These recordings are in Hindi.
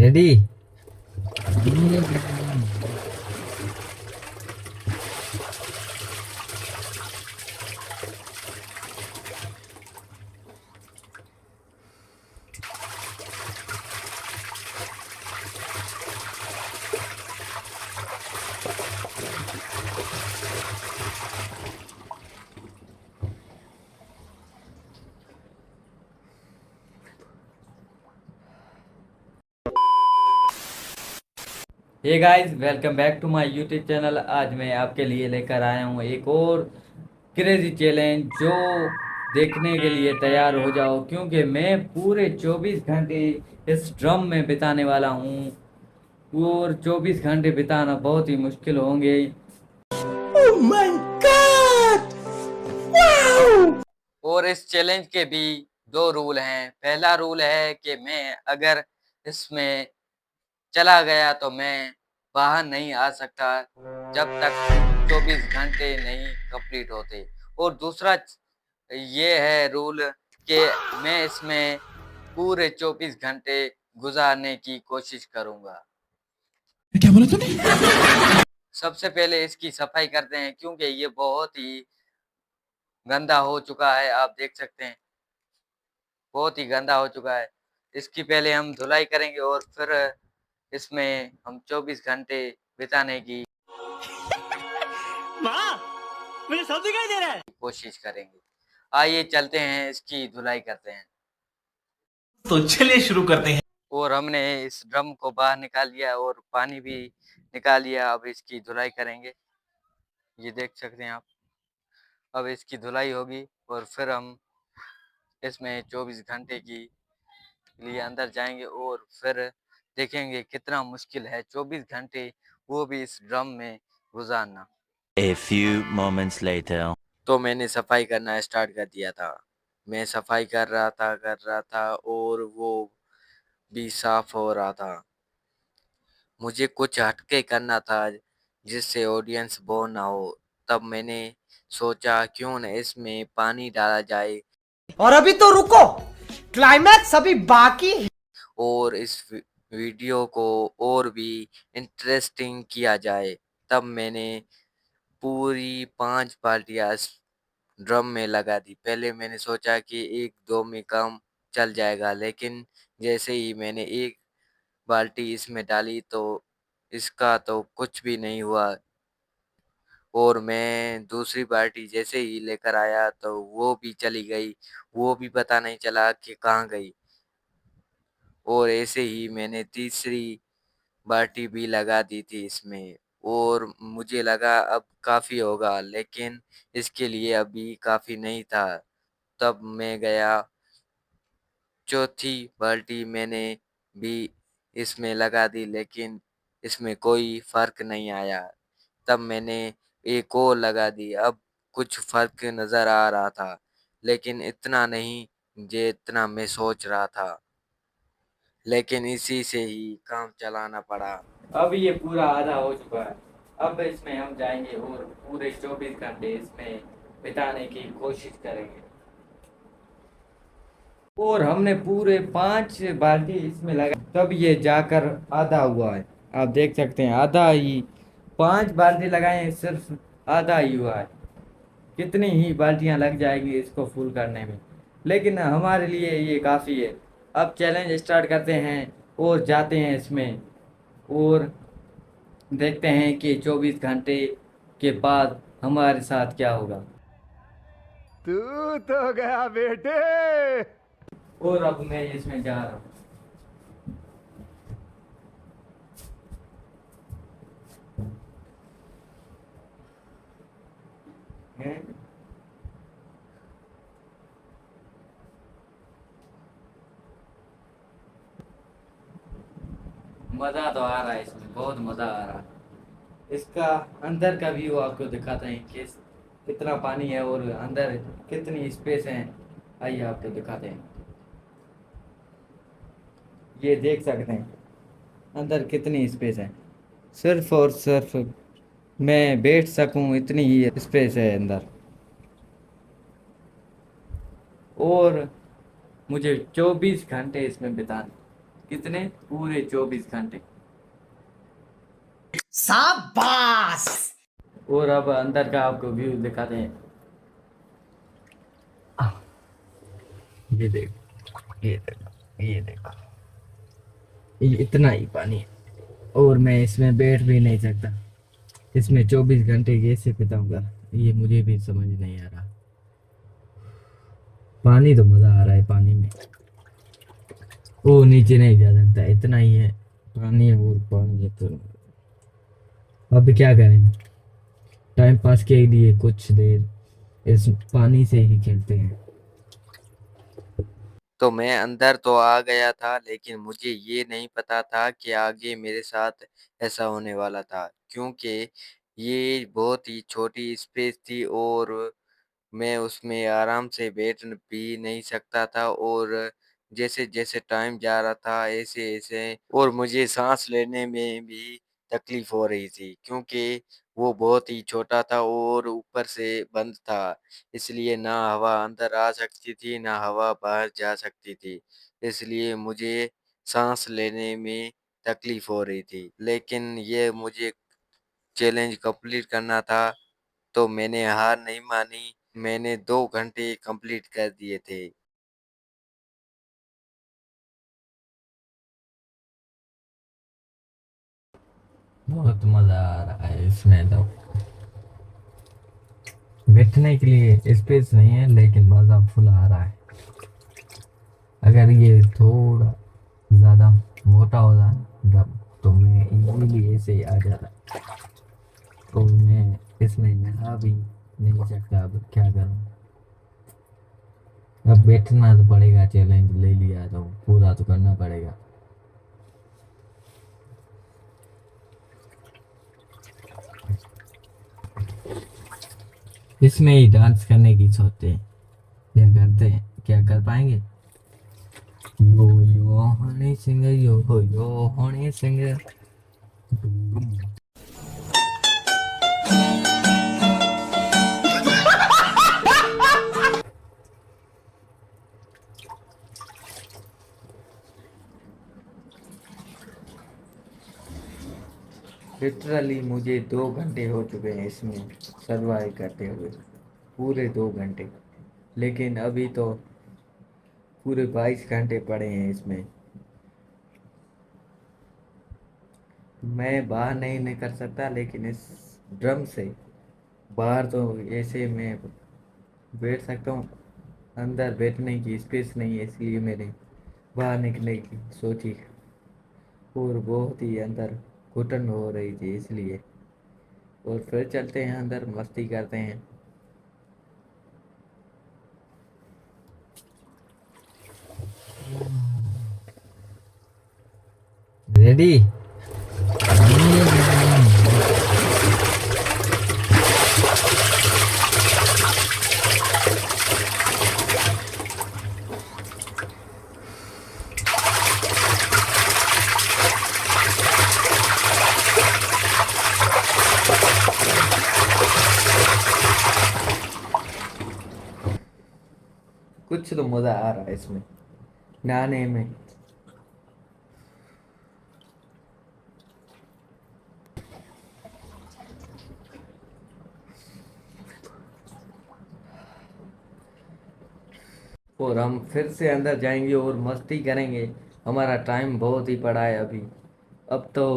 Ready. Hey guys, welcome back to my YouTube channel. आज मैं आपके लिए लेकर आया हूँ एक और क्रेजी चैलेंज, जो देखने के लिए तैयार हो जाओ, क्योंकि मैं पूरे 24 घंटे इस ड्रम में बिताने वाला हूँ। और 24 घंटे बिताना बहुत ही मुश्किल होंगे। Oh my God! Wow! और इस चैलेंज के भी दो रूल हैं। पहला रूल है कि मैं अगर इसमें चला गया तो मैं बाहर नहीं आ सकता जब तक 24 घंटे नहीं कंप्लीट होते। और दूसरा ये है रूल कि मैं इसमें पूरे 24 घंटे गुजारने की कोशिश करूंगा। क्या बोला तूने? सबसे पहले इसकी सफाई करते हैं, क्योंकि ये बहुत ही गंदा हो चुका है। आप देख सकते हैं, बहुत ही गंदा हो चुका है। इसकी पहले हम धुलाई करेंगे और फिर इसमें हम 24 घंटे बिताने की माँ, मुझे सब दिखाई दे रहा है। कोशिश करेंगे। आइए चलते हैं, इसकी धुलाई करते हैं। तो चलिए शुरू करते हैं। और हमने इस ड्रम को बाहर निकाल लिया और पानी भी निकाल लिया। अब इसकी धुलाई करेंगे, ये देख सकते हैं आप। अब इसकी धुलाई होगी और फिर हम इसमें 24 घंटे की लिए अंदर जाएंगे और फिर देखेंगे कितना मुश्किल है 24 घंटे, वो भी इस ड्रम में गुजारना। A few moments later. तो मैंने सफाई करना स्टार्ट कर दिया था। मैं सफाई कर रहा था और वो भी साफ हो रहा था। मुझे कुछ हटके करना था जिससे ऑडियंस बोर ना हो। तब मैंने सोचा क्यों न इसमें पानी डाला जाए और अभी तो रुको, क्लाइमैक्स अभी बाकी है। और इस वीडियो को और भी इंटरेस्टिंग किया जाए। तब मैंने पूरी 5 बाल्टियाँ इस ड्रम में लगा दी। पहले मैंने सोचा कि 1-2 में काम चल जाएगा, लेकिन जैसे ही मैंने एक बाल्टी इसमें डाली तो इसका तो कुछ भी नहीं हुआ। और मैं दूसरी बाल्टी जैसे ही लेकर आया तो वो भी चली गई, वो भी पता नहीं चला कि कहाँ गई। और ऐसे ही मैंने तीसरी बाल्टी भी लगा दी थी इसमें और मुझे लगा अब काफ़ी होगा, लेकिन इसके लिए अभी काफ़ी नहीं था। तब मैं गया, चौथी बाल्टी मैंने भी इसमें लगा दी, लेकिन इसमें कोई फ़र्क नहीं आया। तब मैंने एक और लगा दी। अब कुछ फ़र्क नज़र आ रहा था, लेकिन इतना नहीं जितना मैं सोच रहा था। लेकिन इसी से ही काम चलाना पड़ा। अब ये पूरा आधा हो चुका है। अब इसमें हम जाएंगे और पूरे 24 घंटे इसमें बिताने की कोशिश करेंगे। और हमने पूरे 5 बाल्टी इसमें लगा, तब ये जाकर आधा हुआ है। आप देख सकते हैं, आधा ही। 5 बाल्टी लगाए हैं, सिर्फ आधा ही हुआ है। कितनी ही बाल्टियां लग जाएगी इसको फुल करने में, लेकिन हमारे लिए ये काफ़ी है। अब चैलेंज स्टार्ट करते हैं और जाते हैं इसमें और देखते हैं कि 24 घंटे के बाद हमारे साथ क्या होगा। तू तो गया बेटे। और अब मैं इसमें जा रहा हूँ। हैं? मज़ा तो आ रहा है, इसमें बहुत मज़ा आ रहा है। इसका अंदर का व्यू आपको दिखाते हैं कि कितना पानी है और अंदर कितनी स्पेस है। आइए आपको दिखाते हैं। ये देख सकते हैं अंदर कितनी स्पेस है। सिर्फ और सिर्फ मैं बैठ सकूं इतनी ही स्पेस है अंदर। और मुझे 24 घंटे इसमें बिताने। कितने? पूरे 24 घंटे। शाबाश। और अब अंदर का आपको व्यू दिखाते हैं। ये देखो, ये देखो, ये देखो, ये इतना ही पानी है और मैं इसमें बैठ भी नहीं सकता। इसमें 24 घंटे कैसे बिताऊंगा, ये मुझे भी समझ नहीं आ रहा। पानी तो मजा आ रहा है पानी में। ओ नीचे नहीं जा सकता, इतना ही है पानी है और पानी है तो अब क्या करें। टाइम पास के लिए कुछ देर इस पानी से ही खेलते हैं। तो मैं अंदर तो आ गया था, लेकिन मुझे ये नहीं पता था कि आगे मेरे साथ ऐसा होने वाला था, क्योंकि ये बहुत ही छोटी स्पेस थी और मैं उसमें आराम से बैठ भी नहीं सकता था। और जैसे-जैसे टाइम जा रहा था ऐसे-ऐसे और मुझे साँस लेने में भी तकलीफ़ हो रही थी, क्योंकि वो बहुत ही छोटा था और ऊपर से बंद था। इसलिए ना हवा अंदर आ सकती थी, ना हवा बाहर जा सकती थी। इसलिए मुझे साँस लेने में तकलीफ़ हो रही थी। लेकिन ये मुझे चैलेंज कंप्लीट करना था, तो मैंने हार नहीं मानी। मैंने 2 घंटे कंप्लीट कर दिए थे। बहुत मज़ा आ रहा है इसमें तो। बैठने के लिए स्पेस नहीं है, लेकिन मज़ा फुल आ रहा है। अगर ये थोड़ा ज़्यादा मोटा होता ड्रम, तो मैं इजीली ऐसे ही आ जाता। तो मैं इसमें नहा भी नहीं सकता, अब क्या करूँ। अब बैठना तो पड़ेगा, चैलेंज ले लिया तो पूरा तो करना पड़ेगा। इसमें ही डांस करने की सोचते हैं, क्या करते हैं, क्या कर पाएंगे। यो यो हनी सिंह, यो हनी सिंह। लिटरली मुझे 2 घंटे हो चुके हैं इसमें सर्वाइव करते हुए, पूरे 2 घंटे। लेकिन अभी तो पूरे 22 घंटे पड़े हैं इसमें। मैं बाहर नहीं निकल सकता, लेकिन इस ड्रम से बाहर तो ऐसे मैं बैठ सकता हूँ। अंदर बैठने की स्पेस नहीं है, इसलिए मैंने बाहर निकलने की सोची और बहुत ही अंदर घुटन हो रही थी इसलिए। और फिर चलते हैं अंदर, मस्ती करते हैं। रेडी। कुछ तो मज़ा आ रहा है इसमें नहाने में। और हम फिर से अंदर जाएंगे और मस्ती करेंगे। हमारा टाइम बहुत ही पड़ा है अभी। अब तो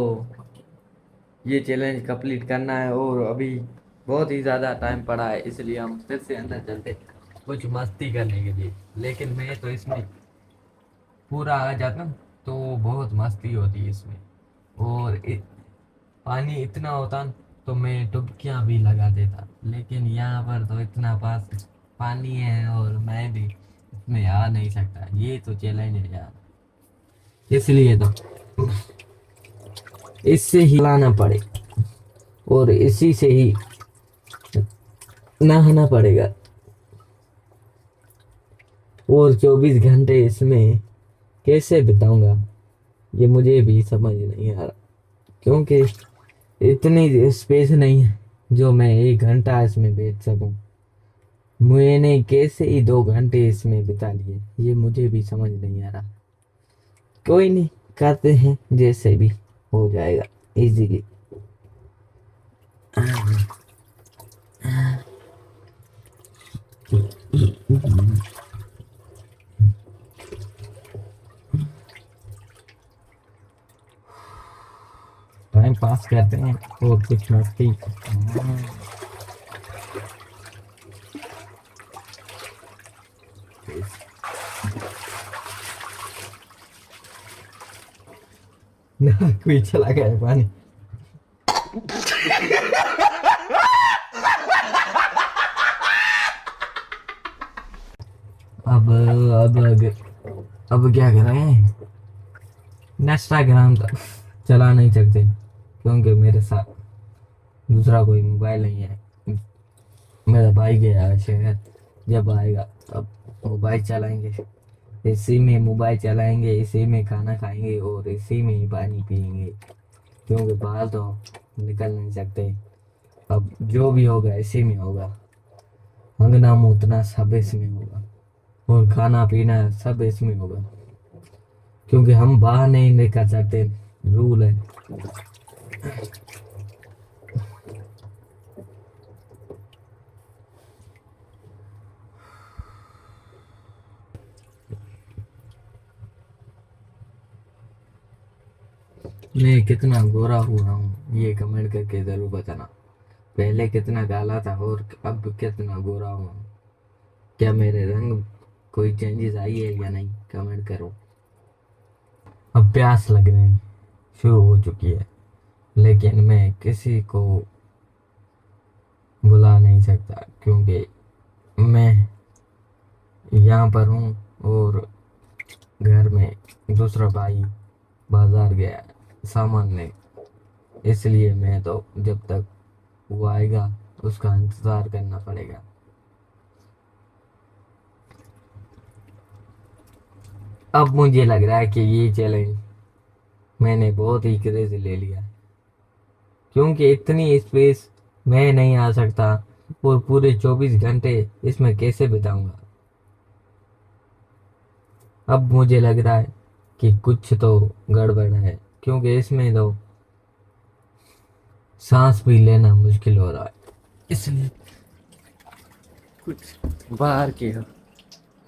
ये चैलेंज कंप्लीट करना है और अभी बहुत ही ज़्यादा टाइम पड़ा है, इसलिए हम फिर से अंदर चलते कुछ मस्ती करने के लिए। लेकिन मैं तो इसमें पूरा आ जाता तो बहुत मस्ती होती है इसमें। और पानी इतना होता तो मैं डुबकियां भी लगा देता, लेकिन यहाँ पर तो इतना पास पानी है और मैं भी इसमें आ नहीं सकता। ये तो चैलेंज है यार, इसलिए तो इससे ही लाना पड़े और इसी से ही नहाना पड़ेगा। और 24 घंटे इसमें कैसे बिताऊंगा, ये मुझे भी समझ नहीं आ रहा, क्योंकि इतनी स्पेस नहीं है जो मैं 1 घंटा इसमें बैठ सकूं। मैंने कैसे ही 2 घंटे इसमें बिता लिए, ये मुझे भी समझ नहीं आ रहा। कोई नहीं, करते हैं, जैसे भी हो जाएगा इजीली। टाइम पास करते हैं और कुछ मस्ती। ना कोई चला गया है पानी। अब अब क्या करें? इंस्टाग्राम तक चला नहीं सकते क्योंकि मेरे साथ दूसरा कोई मोबाइल नहीं है। मेरा भाई गया है शहर, जब आएगा तब मोबाइल चलाएंगे, इसी में मोबाइल चलाएंगे, इसी में खाना खाएंगे और इसी में ही पानी पिएंगे, क्योंकि बाहर तो निकल नहीं सकते। अब जो भी होगा इसी में होगा, मंगना मूतना सब इसमें होगा और खाना पीना सब इसमें होगा, क्योंकि हम बाहर नहीं निकल सकते, रूल है। मैं कितना गोरा हुआ हूँ ये कमेंट करके जरूर बताना। पहले कितना काला था और अब कितना गोरा हुआ हूँ। क्या मेरे रंग कोई चेंजेस आई है या नहीं, कमेंट करो। अब प्यास लगने शुरू हो चुकी है, लेकिन मैं किसी को बुला नहीं सकता क्योंकि मैं यहाँ पर हूँ और घर में दूसरा भाई बाजार गया सामान ले, इसलिए मैं तो जब तक वो आएगा उसका इंतज़ार करना पड़ेगा। अब मुझे लग रहा है कि ये चैलेंज मैंने बहुत ही क्रेज ले लिया, क्योंकि इतनी स्पेस मैं नहीं आ सकता और पूरे 24 घंटे इसमें कैसे बिताऊंगा। अब मुझे लग रहा है कि कुछ तो गड़बड़ है, क्योंकि इसमें तो सांस भी लेना मुश्किल हो रहा है, इसलिए कुछ बाहर की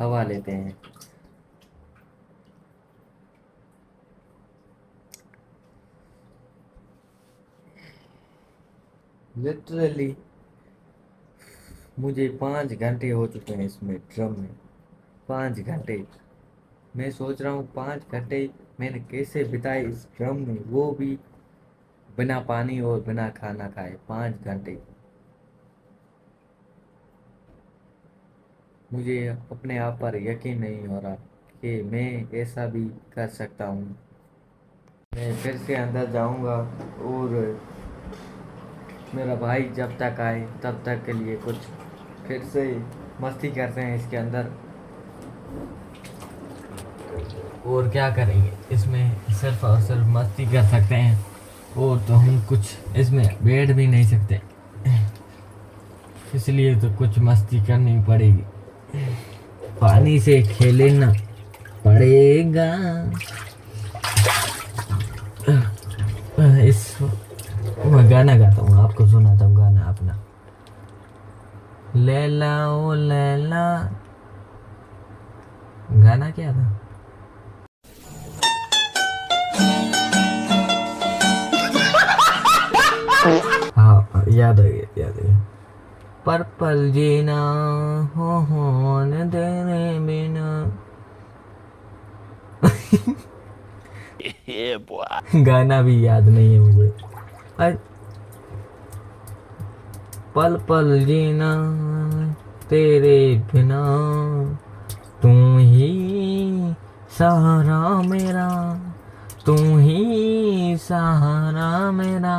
हवा लेते हैं। लिटरली मुझे 5 घंटे हो चुके हैं इसमें ड्रम में, 5 घंटे। मैं सोच रहा हूँ 5 घंटे मैंने कैसे बिताए इस ड्रम में, वो भी बिना पानी और बिना खाना खाए 5 घंटे। मुझे अपने आप पर यकीन नहीं हो रहा कि मैं ऐसा भी कर सकता हूँ। मैं फिर से अंदर जाऊँगा और मेरा भाई जब तक आए तब तक के लिए कुछ फिर से मस्ती करते हैं इसके अंदर। और क्या करेंगे इसमें, सिर्फ और सिर्फ मस्ती कर सकते हैं, और तो हम कुछ इसमें बैठ भी नहीं सकते, इसलिए तो कुछ मस्ती करनी पड़ेगी, पानी से खेलना पड़ेगा। इस मैं गाना गाता हूँ, आपको सुनाता हूँ गाना अपना। लैला ओ लैला, गाना क्या था? हाँ याद आ गया, याद आ गया। पर्पल जीना हो न तेरे बिना। गाना भी याद नहीं है मुझे। पल पल जीना तेरे बिना, तू ही सहारा मेरा, तू ही सहारा मेरा।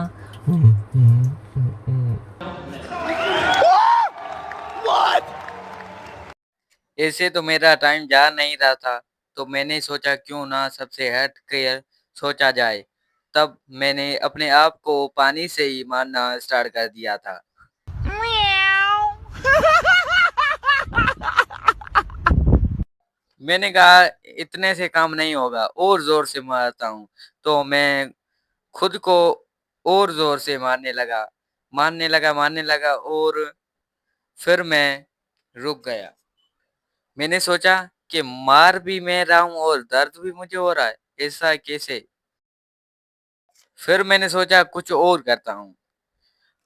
ऐसे तो मेरा टाइम जा नहीं रहा था, तो मैंने सोचा क्यों ना सबसे हट कर सोचा जाए। तब मैंने अपने आप को पानी से ही मारना स्टार्ट कर दिया था। मैंने कहा इतने से काम नहीं होगा, और जोर से मारता हूँ। तो मैं खुद को और जोर से मारने लगा और फिर मैं रुक गया। मैंने सोचा कि मार भी मैं रहा हूँ और दर्द भी मुझे हो रहा है, ऐसा कैसे? फिर मैंने सोचा कुछ और करता हूँ।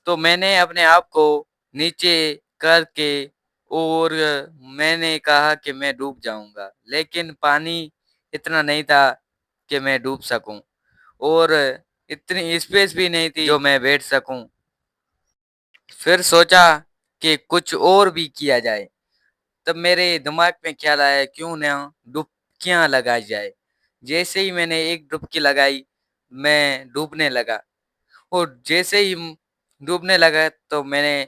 तो मैंने अपने आप को नीचे करके और मैंने कहा कि मैं डूब जाऊंगा, लेकिन पानी इतना नहीं था कि मैं डूब सकूं, और इतनी स्पेस भी नहीं थी जो मैं बैठ सकूं। फिर सोचा कि कुछ और भी किया जाए। तब मेरे दिमाग में ख्याल आया क्यों ना डुबकियां लगाई जाए। जैसे ही मैंने एक डुबकी लगाई, मैं डूबने लगा, और जैसे ही डूबने लगा तो मैंने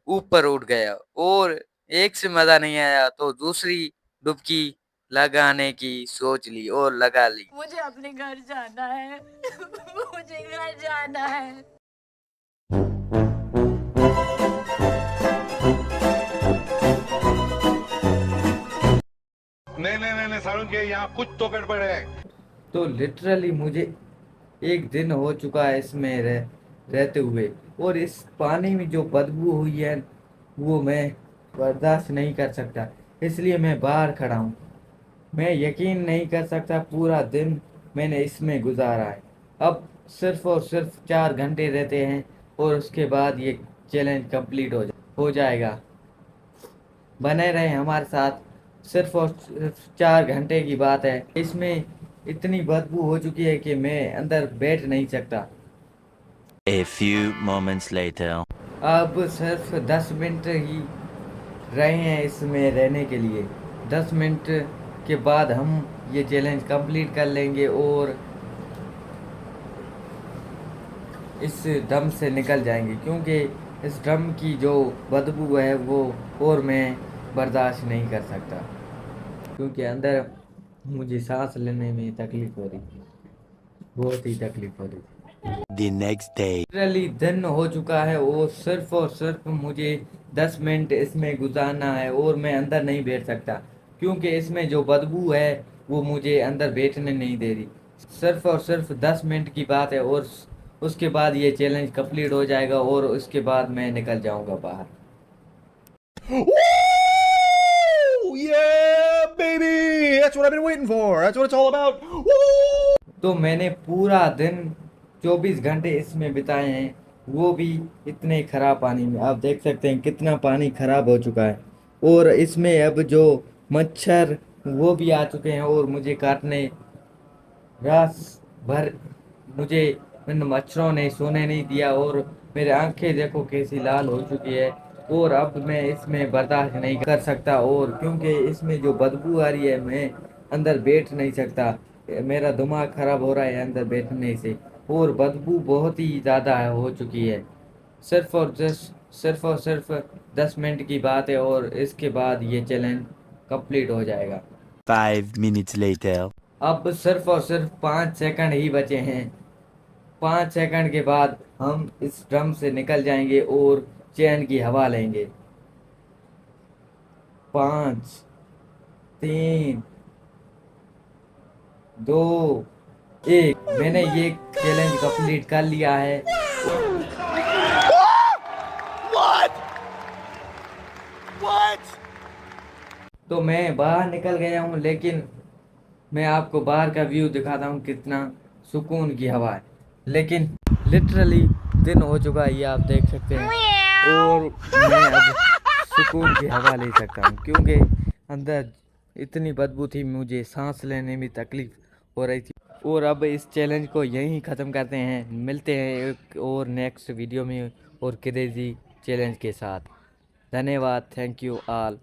ऊपर उठ गया, और एक से मजा नहीं आया तो दूसरी डुबकी लगाने की सोच ली और लगा ली। मुझे अपने घर जाना है। मुझे घर जाना है। नहीं नहीं नहीं नहीं सारुण के यहाँ कुछ तो गड़बड़ है। तो लिटरली मुझे एक दिन हो चुका है इसमें रहते हुए, और इस पानी में जो बदबू हुई है वो मैं बर्दाश्त नहीं कर सकता, इसलिए मैं बाहर खड़ा हूँ। मैं यकीन नहीं कर सकता पूरा दिन मैंने इसमें गुजारा है। अब सिर्फ और सिर्फ 4 घंटे रहते हैं और उसके बाद ये चैलेंज कंप्लीट हो जाएगा। बने रहे हमारे साथ। सिर्फ और सिर्फ 4 घंटे की बात है। इसमें इतनी बदबू हो चुकी है कि मैं अंदर बैठ नहीं सकता। A few moments later. अब सिर्फ 10 मिनट ही रहे हैं इसमें रहने के लिए। 10 मिनट के बाद हम ये चैलेंज कंप्लीट कर लेंगे और इस ड्रम से निकल जाएंगे, क्योंकि इस ड्रम की जो बदबू है वो और मैं बर्दाश्त नहीं कर सकता, क्योंकि अंदर मुझे सांस लेने में तकलीफ हो रही है, बहुत ही तकलीफ हो रही है। The next day. लिटरली दिन हो चुका है और सिर्फ मुझे 10 मिनट इसमें गुजारना है और मैं अंदर नहीं बैठ सकता, क्योंकि इसमें जो बदबू है वो मुझे अंदर बैठने नहीं दे रही। सिर्फ और सिर्फ 10 मिनट की बात है और उसके बाद ये चैलेंज कंप्लीट हो जाएगा और उसके बाद मैं निकल जाऊंगा बाहर। Woo! Yeah, baby! That's what I've been waiting for. That's what it's all about. Woo! तो मैंने पूरा दिन 24 घंटे इसमें बिताए हैं, वो भी इतने खराब पानी में। आप देख सकते हैं कितना पानी खराब हो चुका है, और इसमें अब जो मच्छर वो भी आ चुके हैं और मुझे काटने। रात भर मुझे इन मच्छरों ने सोने नहीं दिया और मेरी आंखें देखो कैसी लाल हो चुकी है, और अब मैं इसमें बर्दाश्त नहीं कर सकता, और क्योंकि इसमें जो बदबू आ रही है मैं अंदर बैठ नहीं सकता। मेरा दिमाग खराब हो रहा है अंदर बैठने से, और बदबू बहुत ही ज़्यादा हो चुकी है। सिर्फ और सिर्फ 10 मिनट की बात है और इसके बाद ये चैलेंज कंप्लीट हो जाएगा। 5 minutes later. अब सिर्फ और सिर्फ 5 सेकंड ही बचे हैं। 5 सेकंड के बाद हम इस ड्रम से निकल जाएंगे और चैन की हवा लेंगे। 5, 3, 2, 1। मैंने ये चैलेंज कंप्लीट कर लिया है। तो मैं बाहर निकल गया हूँ, लेकिन मैं आपको बाहर का व्यू दिखाता हूँ कितना सुकून की हवा है। लेकिन लिटरली दिन हो चुका है, ये आप देख सकते हैं, और मैं अब सुकून की हवा ले सकता हूँ, क्योंकि अंदर इतनी बदबू थी, मुझे सांस लेने में तकलीफ हो रही थी। और अब इस चैलेंज को यहीं ख़त्म करते हैं। मिलते हैं एक और नेक्स्ट वीडियो में और क्रेजी चैलेंज के साथ। धन्यवाद। Thank you all.